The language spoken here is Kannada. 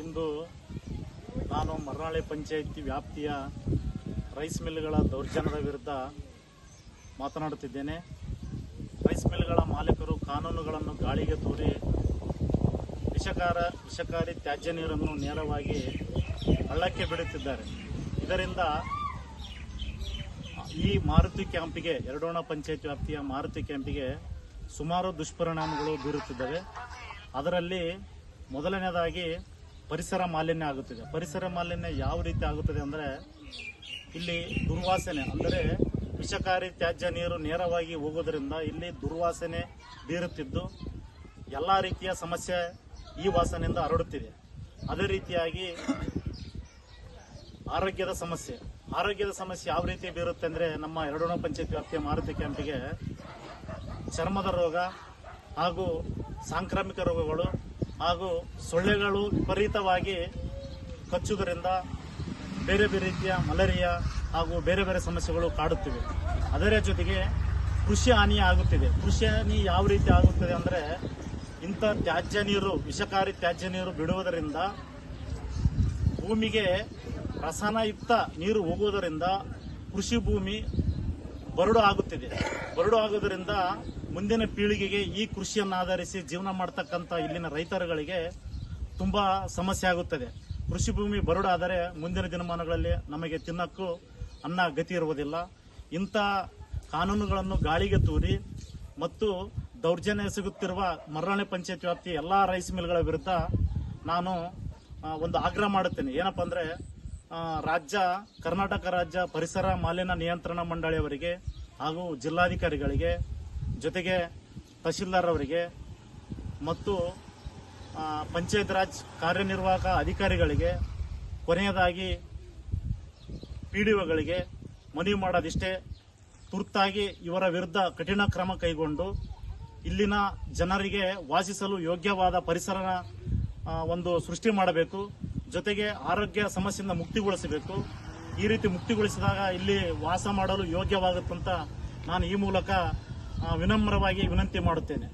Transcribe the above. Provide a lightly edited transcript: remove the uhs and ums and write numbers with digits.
ಇಂದು ನಾನು ಮರ್ನಾಳೆ ಪಂಚಾಯಿತಿ ವ್ಯಾಪ್ತಿಯ ರೈಸ್ ಮಿಲ್ಗಳ ದೌರ್ಜನ್ಯದ ವಿರುದ್ಧ ಮಾತನಾಡುತ್ತಿದ್ದೇನೆ. ರೈಸ್ ಮಿಲ್ಗಳ ಮಾಲೀಕರು ಕಾನೂನುಗಳನ್ನು ಗಾಳಿಗೆ ತೂರಿ ವಿಷಕಾರಿ ತ್ಯಾಜ್ಯ ನೀರನ್ನು ನೇರವಾಗಿ ಹಳ್ಳಕ್ಕೆ ಬಿಡುತ್ತಿದ್ದಾರೆ. ಇದರಿಂದ ಈ ಮಾರುತಿ ಕ್ಯಾಂಪಿಗೆ, ಯರಡೋಣ ಪಂಚಾಯತ್ ವ್ಯಾಪ್ತಿಯ ಮಾರುತಿ ಕ್ಯಾಂಪಿಗೆ ಸುಮಾರು ದುಷ್ಪರಿಣಾಮಗಳು ಬೀರುತ್ತಿದ್ದಾವೆ. ಅದರಲ್ಲಿ ಮೊದಲನೇದಾಗಿ ಪರಿಸರ ಮಾಲಿನ್ಯ ಆಗುತ್ತಿದೆ. ಪರಿಸರ ಮಾಲಿನ್ಯ ಯಾವ ರೀತಿ ಆಗುತ್ತದೆ ಅಂದರೆ, ಇಲ್ಲಿ ದುರ್ವಾಸನೆ, ಅಂದರೆ ವಿಷಕಾರಿ ತ್ಯಾಜ್ಯ ನೀರು ನೇರವಾಗಿ ಹೋಗೋದರಿಂದ ಇಲ್ಲಿ ದುರ್ವಾಸನೆ ಬೀರುತ್ತಿದ್ದು ಎಲ್ಲ ರೀತಿಯ ಸಮಸ್ಯೆ ಈ ವಾಸನೆಯಿಂದ ಹರಡುತ್ತಿದೆ. ಅದೇ ರೀತಿಯಾಗಿ ಆರೋಗ್ಯದ ಸಮಸ್ಯೆ ಯಾವ ರೀತಿ ಬೀರುತ್ತೆ ಅಂದರೆ, ನಮ್ಮ ಯರಡೋಣ ಪಂಚಾಯತ್ ವ್ಯಾಪ್ತಿಯ ಮಾರುತಿ ಕ್ಯಾಂಪಿಗೆ ಚರ್ಮದ ರೋಗ ಹಾಗೂ ಸಾಂಕ್ರಾಮಿಕ ರೋಗಗಳು ಹಾಗೂ ಸೊಳ್ಳೆಗಳು ವಿಪರೀತವಾಗಿ ಕಚ್ಚುವುದರಿಂದ ಬೇರೆ ಬೇರೆ ರೀತಿಯ ಮಲೇರಿಯಾ ಹಾಗೂ ಬೇರೆ ಬೇರೆ ಸಮಸ್ಯೆಗಳು ಕಾಡುತ್ತಿವೆ. ಅದರ ಜೊತೆಗೆ ಕೃಷಿ ಹಾನಿ ಆಗುತ್ತಿದೆ. ಕೃಷಿ ಹಾನಿ ಯಾವ ರೀತಿ ಆಗುತ್ತದೆ ಅಂದರೆ, ಇಂಥ ತ್ಯಾಜ್ಯ ನೀರು, ವಿಷಕಾರಿ ತ್ಯಾಜ್ಯ ನೀರು ಬಿಡುವುದರಿಂದ ಭೂಮಿಗೆ ರಸಾಯನಯುಕ್ತ ನೀರು ಹೋಗುವುದರಿಂದ ಕೃಷಿ ಭೂಮಿ ಬರಡು ಆಗುತ್ತಿದೆ. ಬರಡು ಆಗುವುದರಿಂದ ಮುಂದಿನ ಪೀಳಿಗೆಗೆ ಈ ಕೃಷಿಯನ್ನು ಆಧರಿಸಿ ಜೀವನ ಮಾಡ್ತಕ್ಕಂಥ ಇಲ್ಲಿನ ರೈತರುಗಳಿಗೆ ತುಂಬಾ ಸಮಸ್ಯೆ ಆಗುತ್ತದೆ. ಕೃಷಿ ಭೂಮಿ ಬರಡಾದರೆ ಮುಂದಿನ ದಿನಮಾನಗಳಲ್ಲಿ ನಮಗೆ ತಿನ್ನಕ್ಕೂ ಅನ್ನ ಗತಿ ಇರುವುದಿಲ್ಲ. ಇಂಥ ಕಾನೂನುಗಳನ್ನು ಗಾಳಿಗೆ ತೂರಿ ಮತ್ತು ದೌರ್ಜನ್ಯ ಸಿಗುತ್ತಿರುವ ಮರ್ನಾಳೆ ಪಂಚಾಯತ್ ವ್ಯಾಪ್ತಿ ಎಲ್ಲ ರೈಸ್ ಮಿಲ್ಗಳ ವಿರುದ್ಧ ನಾನು ಒಂದು ಆಗ್ರಹ ಮಾಡುತ್ತೇನೆ. ಏನಪ್ಪಾ ಅಂದರೆ, ಕರ್ನಾಟಕ ರಾಜ್ಯ ಪರಿಸರ ಮಾಲಿನ್ಯ ನಿಯಂತ್ರಣ ಮಂಡಳಿಯವರಿಗೆ ಹಾಗೂ ಜಿಲ್ಲಾಧಿಕಾರಿಗಳಿಗೆ, ಜೊತೆಗೆ ತಹಶೀಲ್ದಾರ್ ಅವರಿಗೆ ಮತ್ತು ಪಂಚಾಯತ್ ರಾಜ್ ಕಾರ್ಯನಿರ್ವಾಹಕ ಅಧಿಕಾರಿಗಳಿಗೆ, ಕೊನೆಯದಾಗಿ PDOಗಳಿಗೆ ಮನವಿ ಮಾಡೋದಿಷ್ಟೇ, ತುರ್ತಾಗಿ ಇವರ ವಿರುದ್ಧ ಕಠಿಣ ಕ್ರಮ ಕೈಗೊಂಡು ಇಲ್ಲಿನ ಜನರಿಗೆ ವಾಸಿಸಲು ಯೋಗ್ಯವಾದ ಪರಿಸರ ಒಂದು ಸೃಷ್ಟಿ ಮಾಡಬೇಕು. ಜೊತೆಗೆ ಆರೋಗ್ಯ ಸಮಸ್ಯೆಯಿಂದ ಮುಕ್ತಿಗೊಳಿಸಬೇಕು. ಈ ರೀತಿ ಮುಕ್ತಿಗೊಳಿಸಿದಾಗ ಇಲ್ಲಿ ವಾಸ ಮಾಡಲು ಯೋಗ್ಯವಾಗುತ್ತಂತ ನಾನು ಈ ಮೂಲಕ ವಿನಮ್ರವಾಗಿ ವಿನಂತಿ ಮಾಡುತ್ತೇನೆ.